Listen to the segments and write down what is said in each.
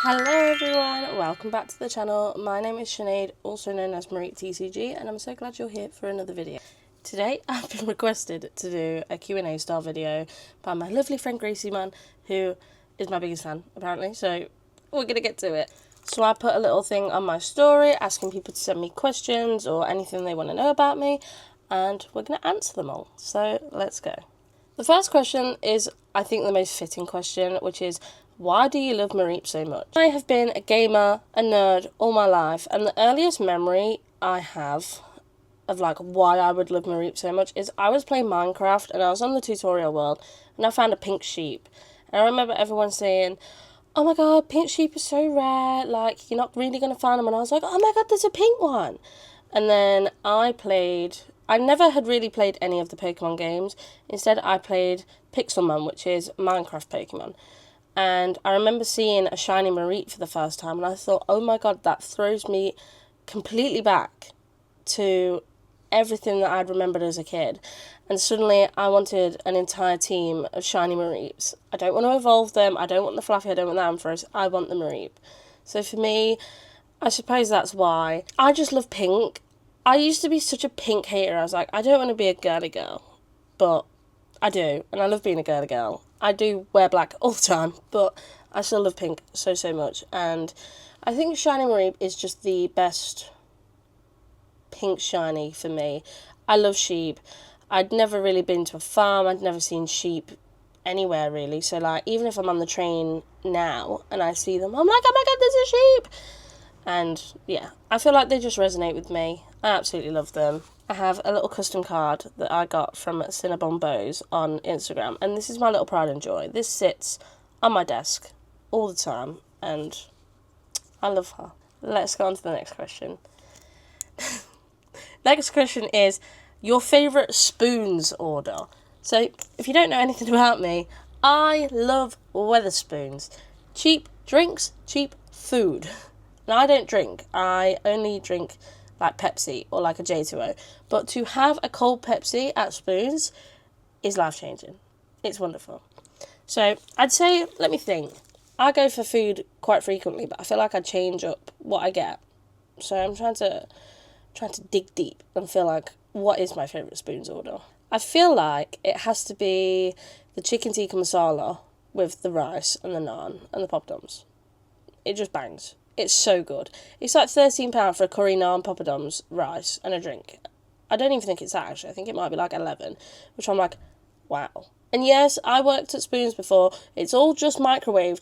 Hello everyone, welcome back to the channel. My name is Sinead, also known as Mareeptcg, and I'm so glad you're here for another video. Today I've been requested to do a Q&A style video by my lovely friend Gracie Man, who is my biggest fan apparently, so we're gonna get to it. So I put a little thing on my story asking people to send me questions or anything they want to know about me, and we're gonna answer them all, so let's go. The first question is, I think, the most fitting question, which is, why do you love Mareep so much? I have been a gamer, a nerd, all my life, and the earliest memory I have of why I would love Mareep so much is I was playing Minecraft and I was on the tutorial world and I found a pink sheep. And I remember everyone saying, oh my god, pink sheep is so rare, you're not really going to find them. And I was like, oh my god, there's a pink one. And then I never had really played any of the Pokemon games. Instead, I played Pixelmon, which is Minecraft Pokemon. And I remember seeing a shiny Mareep for the first time, and I thought, oh my god, that throws me completely back to everything that I'd remembered as a kid. And suddenly I wanted an entire team of shiny Mareeps. I don't want to evolve them, I don't want the Fluffy, I don't want the Ampharos, I want the Mareep. So for me, I suppose that's why. I just love pink. I used to be such a pink hater. I was like, I don't want to be a girly girl, but I do, and I love being a girly girl. I do wear black all the time, but I still love pink so much, and I think Shiny Mareep is just the best pink shiny for me. I love sheep. I'd never really been to a farm, I'd never seen sheep anywhere really, so even if I'm on the train now and I see them, I'm like, oh my god, there's a sheep! And yeah, I feel like they just resonate with me. I absolutely love them. I have a little custom card that I got from Cinnabon Bows on Instagram, and this is my little pride and joy. This sits on my desk all the time, and I love her. Let's go on to the next question. Next question is, your favourite spoons order. So, if you don't know anything about me, I love Wetherspoons. Cheap drinks, cheap food. Now, I don't drink. I only drink Pepsi or a J2O. But to have a cold Pepsi at Spoons is life-changing. It's wonderful. So, I'd say, let me think. I go for food quite frequently, but I feel like I change up what I get. So, I'm trying to dig deep and feel like, what is my favourite Spoons order? I feel like it has to be the chicken tikka masala with the rice and the naan and the poppadoms. It just bangs. It's so good. It's like £13 for a curry naan, poppadoms, rice, and a drink. I don't even think it's that, actually. I think it might be 11, which I'm like, wow. And yes, I worked at Spoons before. It's all just microwaved,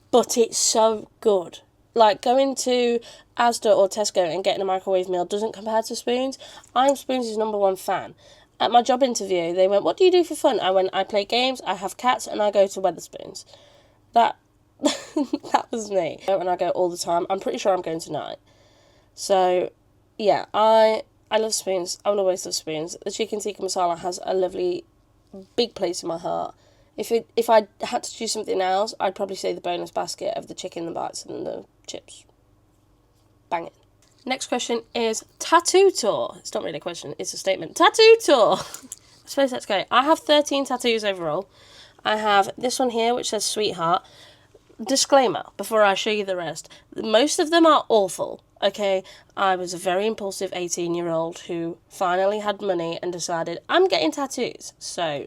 but it's so good. Going to Asda or Tesco and getting a microwave meal doesn't compare to Spoons. I'm Spoons' #1 fan. At my job interview, they went, what do you do for fun? I went, I play games, I have cats, and I go to Wetherspoons. That was me. And I go all the time. I'm pretty sure I'm going tonight. So, yeah, I love Spoons. I will always love Spoons. The chicken tikka masala has a lovely, big place in my heart. If I had to choose something else, I'd probably say the bonus basket of the chicken, the bites, and the chips. Bang it. Next question is tattoo tour. It's not really a question, it's a statement. Tattoo tour! I suppose let's go. I have 13 tattoos overall. I have this one here, which says sweetheart. Disclaimer, before I show you the rest, most of them are awful, okay? I was a very impulsive 18-year-old who finally had money and decided, I'm getting tattoos. So,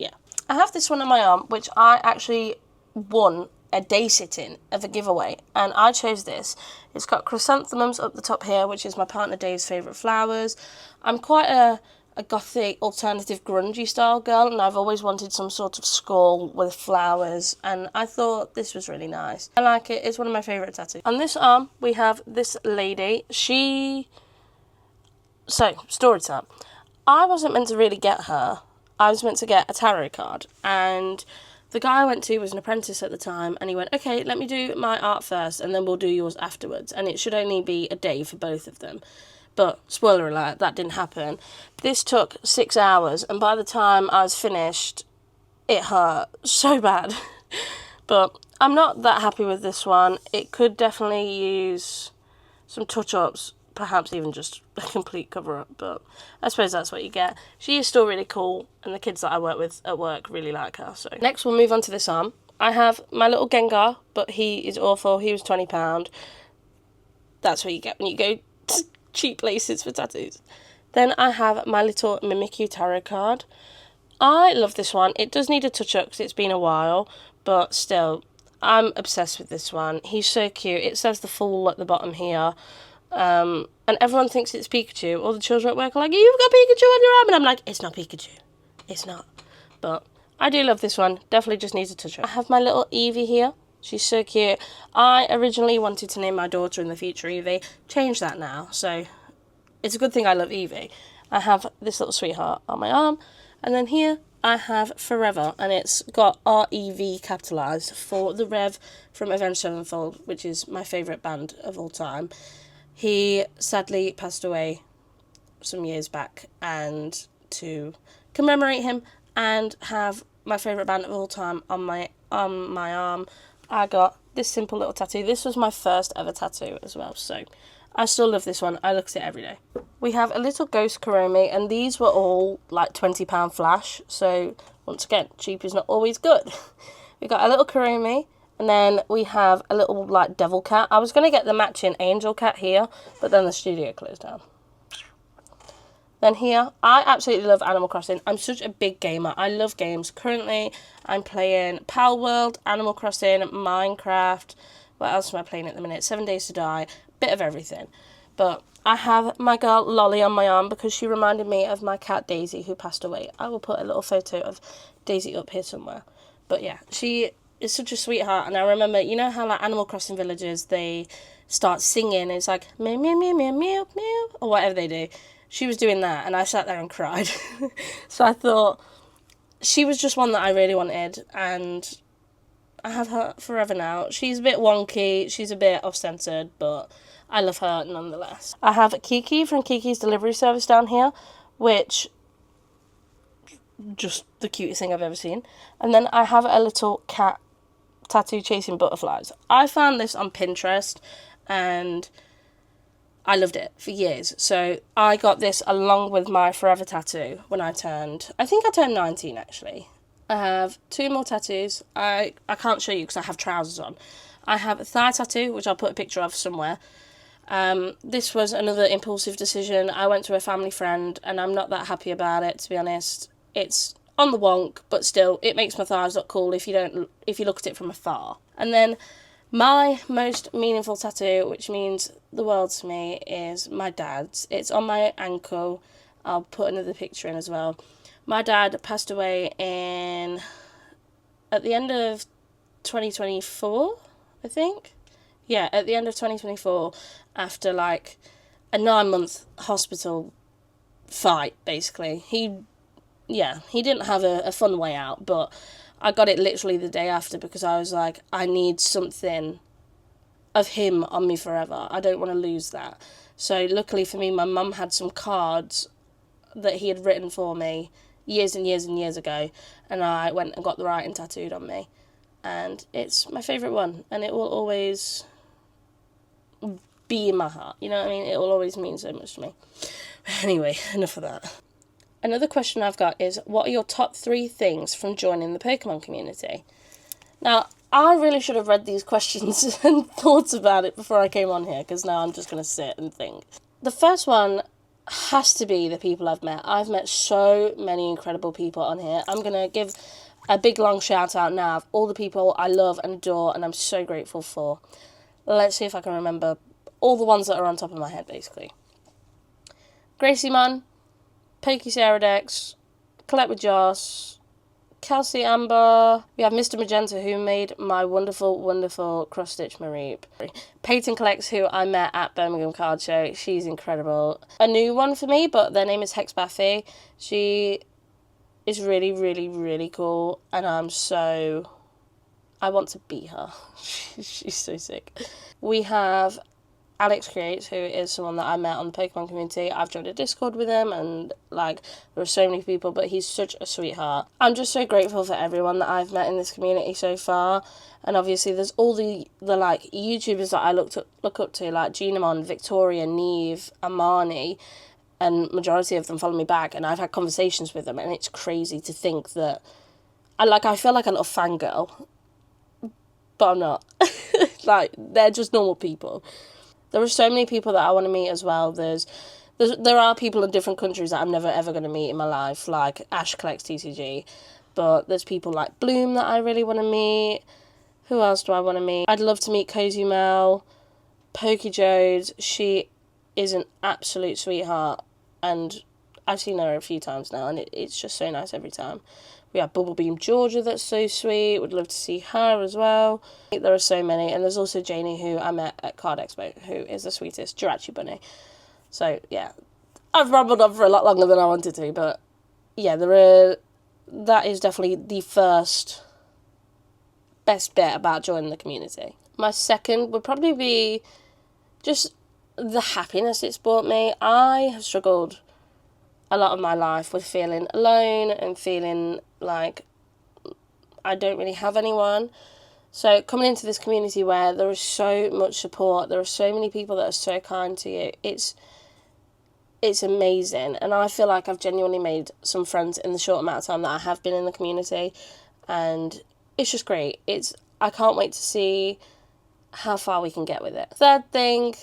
yeah. I have this one on my arm, which I actually won a day sitting of a giveaway, and I chose this. It's got chrysanthemums up the top here, which is my partner Dave's favourite flowers. I'm quite a gothic, alternative, grungy style girl, and I've always wanted some sort of skull with flowers, and I thought this was really nice. I like it. It's one of my favourite tattoos. On this arm, we have this lady. Story time. I wasn't meant to really get her. I was meant to get a tarot card, and the guy I went to was an apprentice at the time, and he went, okay, let me do my art first, and then we'll do yours afterwards, and it should only be a day for both of them. But, spoiler alert, that didn't happen. This took 6 hours, and by the time I was finished, it hurt so bad. But I'm not that happy with this one. It could definitely use some touch-ups, perhaps even just a complete cover-up, but I suppose that's what you get. She is still really cool, and the kids that I work with at work really like her. So next we'll move on to this arm, I have my little Gengar, but he is awful. He was £20. That's what you get when you go to cheap places for tattoos. Then I have my little Mimikyu tarot card. I love this one. It does need a touch-up because it's been a while, but still, I'm obsessed with this one. He's so cute. It says the Fool at the bottom here. And everyone thinks it's Pikachu. All the children at work are like, you've got Pikachu on your arm. And I'm like, it's not Pikachu. It's not. But I do love this one. Definitely just needs a touch-up. I have my little Eevee here. She's so cute. I originally wanted to name my daughter in the future Eevee. Change that now. So it's a good thing I love Eevee. I have this little sweetheart on my arm. And then here I have Forever. And it's got R-E-V capitalised for the Rev from Avenged Sevenfold, which is my favourite band of all time. He sadly passed away some years back, and to commemorate him and have my favourite band of all time on my arm, I got this simple little tattoo. This was my first ever tattoo as well, so I still love this one. I look at it every day. We have a little ghost Kuromi, and these were all like £20 flash, so once again, cheap is not always good. We got a little Kuromi. And then we have a little, like, devil cat. I was going to get the matching angel cat here, but then the studio closed down. Then here, I absolutely love Animal Crossing. I'm such a big gamer. I love games. Currently, I'm playing Pal World, Animal Crossing, Minecraft. What else am I playing at the minute? 7 Days to Die. Bit of everything. But I have my girl Lolly on my arm because she reminded me of my cat Daisy, who passed away. I will put a little photo of Daisy up here somewhere. But yeah, she is such a sweetheart. And I remember, you know how like Animal Crossing villages, they start singing, it's like meow meow meow meow meow meow, or whatever they do. She was doing that and I sat there and cried. So I thought she was just one that I really wanted, and I have her forever now. She's a bit wonky, she's a bit off-centered, but I love her nonetheless. I have Kiki from Kiki's Delivery Service down here, which just the cutest thing I've ever seen. And then I have a little cat tattoo chasing butterflies. I found this on Pinterest and I loved it for years. So I got this along with my forever tattoo when I turned 19 actually. I have 2 more tattoos. I can't show you because I have trousers on. I have a thigh tattoo, which I'll put a picture of somewhere. This was another impulsive decision. I went to a family friend and I'm not that happy about it, to be honest. It's on the wonk, but still, it makes my thighs look cool if you look at it from afar. And then my most meaningful tattoo, which means the world to me, is my dad's. It's on my ankle. I'll put another picture in as well. My dad passed away at the end of 2024, I think. Yeah, at the end of 2024, after like a 9-month hospital fight, basically. He didn't have a fun way out, but I got it literally the day after because I was like, I need something of him on me forever. I don't want to lose that. So luckily for me, my mum had some cards that he had written for me years and years and years ago, and I went and got the writing tattooed on me. And it's my favourite one, and it will always be in my heart. You know what I mean? It will always mean so much to me. Anyway, enough of that. Another question I've got is, what are your top 3 things from joining the Pokemon community? Now, I really should have read these questions and thought about it before I came on here, because now I'm just going to sit and think. The first one has to be the people I've met. I've met so many incredible people on here. I'm going to give a big long shout out now of all the people I love and adore and I'm so grateful for. Let's see if I can remember all the ones that are on top of my head, basically. Gracie Munn, Pokey Sarah Dex, Colette with Joss, Kelsey Amber. We have Mr. Magenta, who made my wonderful, wonderful cross-stitch Mareep. Peyton Collects, who I met at Birmingham Card Show. She's incredible. A new one for me, but their name is Hex Baffy. She is really, really, really cool, and I want to be her. She's so sick. We have Alex Creates, who is someone that I met on the Pokemon community. I've joined a Discord with him, and there are so many people, but he's such a sweetheart. I'm just so grateful for everyone that I've met in this community so far. And obviously there's all the YouTubers that I look up to, like Genamon, Victoria, Neve, Amani, and majority of them follow me back, and I've had conversations with them, and it's crazy to think that I feel like a little fangirl but I'm not. Like, they're just normal people. There are so many people that I want to meet as well. There are people in different countries that I'm never ever going to meet in my life, like Ash collects TCG. But there's people like Bloom that I really want to meet. Who else do I want to meet? I'd love to meet Cozy Mel, Pokey Jodes. She is an absolute sweetheart, and I've seen her a few times now, and it's just so nice every time. We have Bubblebeam Georgia, that's so sweet. Would love to see her as well. There are so many, and there's also Janie, who I met at Card Expo, who is the sweetest Jirachi bunny. So yeah, I've rambled on for a lot longer than I wanted to, but yeah, that is definitely the first best bit about joining the community. My second would probably be just the happiness it's brought me. I have struggled a lot of my life with feeling alone and feeling like I don't really have anyone. So coming into this community where there is so much support, there are so many people that are so kind to you, it's amazing. And I feel like I've genuinely made some friends in the short amount of time that I have been in the community, and it's just great. I can't wait to see how far we can get with it. Third thing,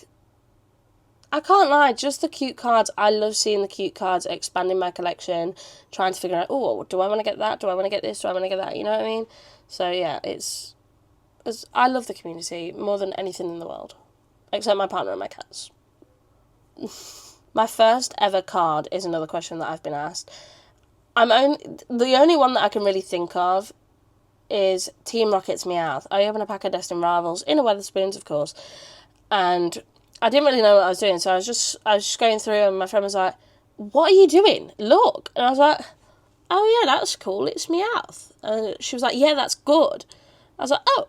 I can't lie, just the cute cards. I love seeing the cute cards, expanding my collection, trying to figure out, oh, do I want to get that? Do I want to get this? Do I want to get that? You know what I mean? So yeah, I love the community more than anything in the world, except my partner and my cats. My first ever card is another question that I've been asked. The only one that I can really think of is Team Rocket's Meowth. I opened a pack of Destined Rivals in a Wetherspoons, of course, and I didn't really know what I was doing, so I was just going through, and my friend was like, "What are you doing? Look!" And I was like, "Oh yeah, that's cool. It's Meowth." And she was like, "Yeah, that's good." I was like, "Oh,"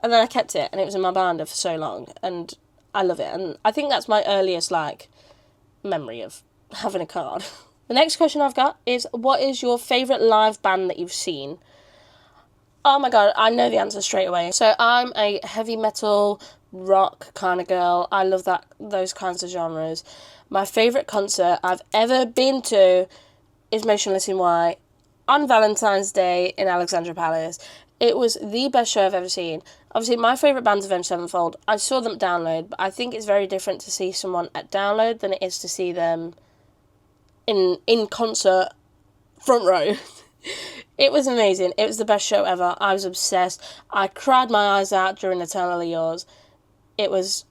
and then I kept it, and it was in my binder for so long, and I love it. And I think that's my earliest memory of having a card. The next question I've got is, what is your favourite live band that you've seen? Oh my god, I know the answer straight away. So I'm a heavy metal, rock kind of girl. I love those kinds of genres. My favourite concert I've ever been to is Motionless in White on Valentine's Day in Alexandra Palace. It was the best show I've ever seen. Obviously, my favourite band's Avenged Sevenfold. I saw them at Download, but I think it's very different to see someone at Download than it is to see them in concert, front row. It was amazing. It was the best show ever. I was obsessed. I cried my eyes out during Eternally Yours. It was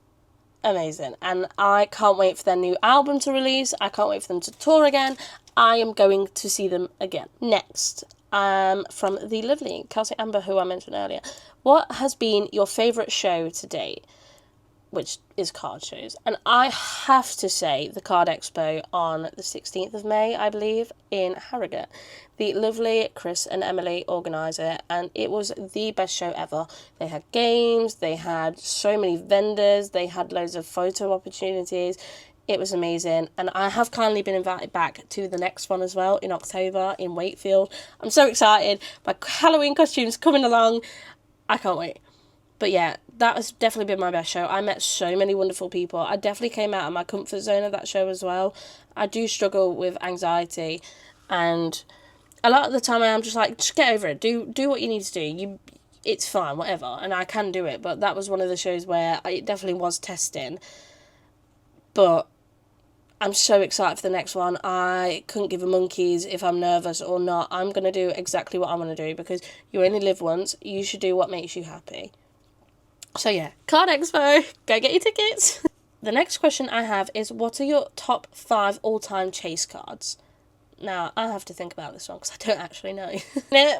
amazing. And I can't wait for their new album to release. I can't wait for them to tour again. I am going to see them again. Next, from the lovely Kelsey Amber, who I mentioned earlier. What has been your favourite show to date? Which is card shows. And I have to say the Card Expo on the 16th of May, I believe, in Harrogate. The lovely Chris and Emily organise it, and it was the best show ever. They had games, they had so many vendors, they had loads of photo opportunities. It was amazing, and I have kindly been invited back to the next one as well in October in Wakefield. I'm so excited. My Halloween costume's coming along. I can't wait. But yeah, that has definitely been my best show. I met so many wonderful people. I definitely came out of my comfort zone at that show as well. I do struggle with anxiety, and a lot of the time I am just like, just get over it. Do what you need to do. It's fine, whatever. And I can do it. But that was one of the shows where it definitely was testing. But I'm so excited for the next one. I couldn't give a monkey's if I'm nervous or not. I'm going to do exactly what I want to do, because you only live once. You should do what makes you happy. So yeah, Card Expo, go get your tickets. The next question I have is, what are your top 5 all-time chase cards? Now, I have to think about this one because I don't actually know.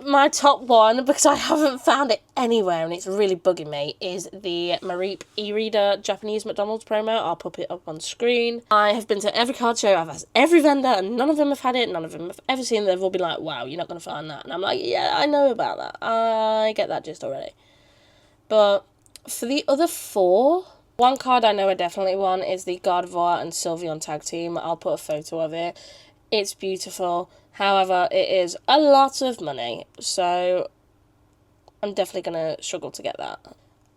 My top one, because I haven't found it anywhere and it's really bugging me, is the Mareep e-reader Japanese McDonald's promo. I'll pop it up on screen. I have been to every card show, I've asked every vendor, and none of them have had it, none of them have ever seen it. They've all been like, wow, you're not going to find that. And I'm like, yeah, I know about that. I get that gist already. But for the other 4, one card I know I definitely want is the Gardevoir and Sylveon tag team. I'll put a photo of it. It's beautiful. However, it is a lot of money, so I'm definitely going to struggle to get that.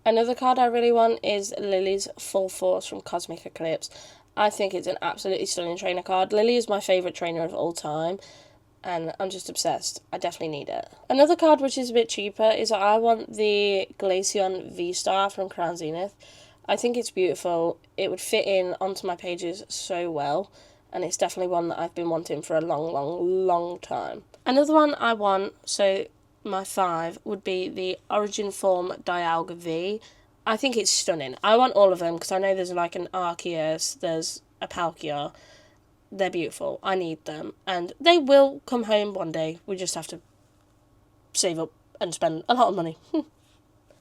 Another card I really want is Lily's Full Force from Cosmic Eclipse. I think it's an absolutely stunning trainer card. Lily is my favourite trainer of all time, and I'm just obsessed. I definitely need it. Another card which is a bit cheaper is I want the Glaceon V-Star from Crown Zenith. I think it's beautiful. It would fit in onto my pages so well, and it's definitely one that I've been wanting for a long time. Another one I want, so my 5, would be the Origin Form Dialga V. I think it's stunning. I want all of them because I know there's like an Arceus, there's a Palkia. They're beautiful. I need them. And they will come home one day. We just have to save up and spend a lot of money.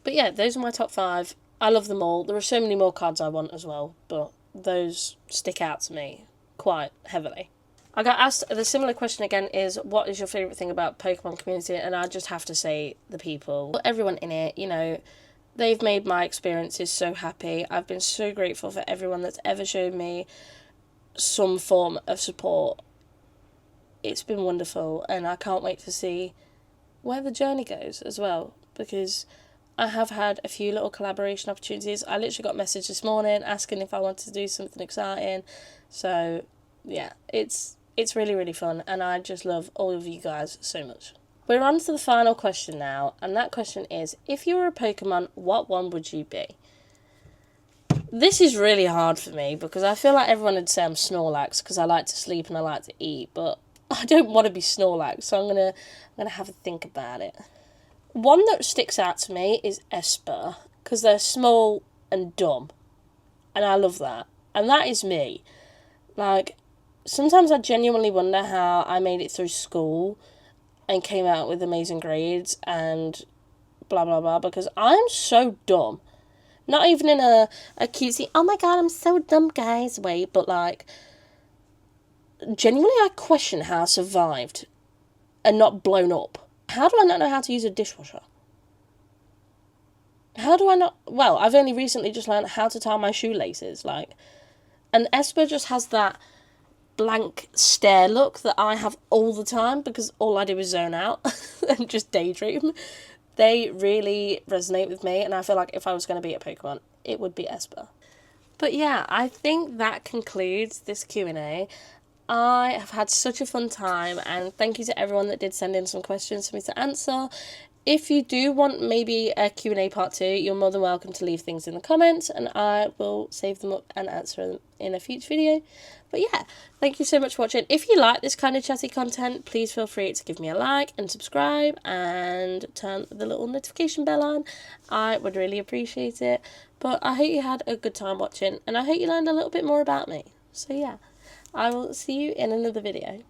But yeah, those are my top 5. I love them all. There are so many more cards I want as well, but those stick out to me quite heavily. I got asked the similar question again is, what is your favourite thing about Pokemon community? And I just have to say the people. Everyone in it, you know, they've made my experiences so happy. I've been so grateful for everyone that's ever shown me some form of support. It's been wonderful, and I can't wait to see where the journey goes as well, because I have had a few little collaboration opportunities. I literally got a message this morning asking if I wanted to do something exciting. So yeah, it's really fun, and I just love all of you guys so much. We're on to the final question now, and that question is, if you were a Pokemon, what one would you be? This is really hard for me because I feel like everyone would say I'm Snorlax because I like to sleep and I like to eat, but I don't want to be Snorlax, so I'm gonna have a think about it. One that sticks out to me is Esper, because they're small and dumb, and I love that. And that is me. Like, sometimes I genuinely wonder how I made it through school and came out with amazing grades and blah blah blah, because I'm so dumb. Not even in a cutesy, oh my god, I'm so dumb, guys, way, but like, genuinely I question how I survived and not blown up. How do I not know how to use a dishwasher? How do I not... Well, I've only recently just learned how to tie my shoelaces, like... And Esper just has that blank stare look that I have all the time because all I do is zone out and just daydream. They really resonate with me, and I feel like if I was going to be a Pokemon, it would be Esper. But yeah, I think that concludes this Q&A. I have had such a fun time, and thank you to everyone that did send in some questions for me to answer. If you do want maybe a Q&A part 2, you're more than welcome to leave things in the comments, and I will save them up and answer them in a future video. But yeah, thank you so much for watching. If you like this kind of chatty content, please feel free to give me a like and subscribe and turn the little notification bell on. I would really appreciate it. But I hope you had a good time watching, and I hope you learned a little bit more about me. So yeah, I will see you in another video.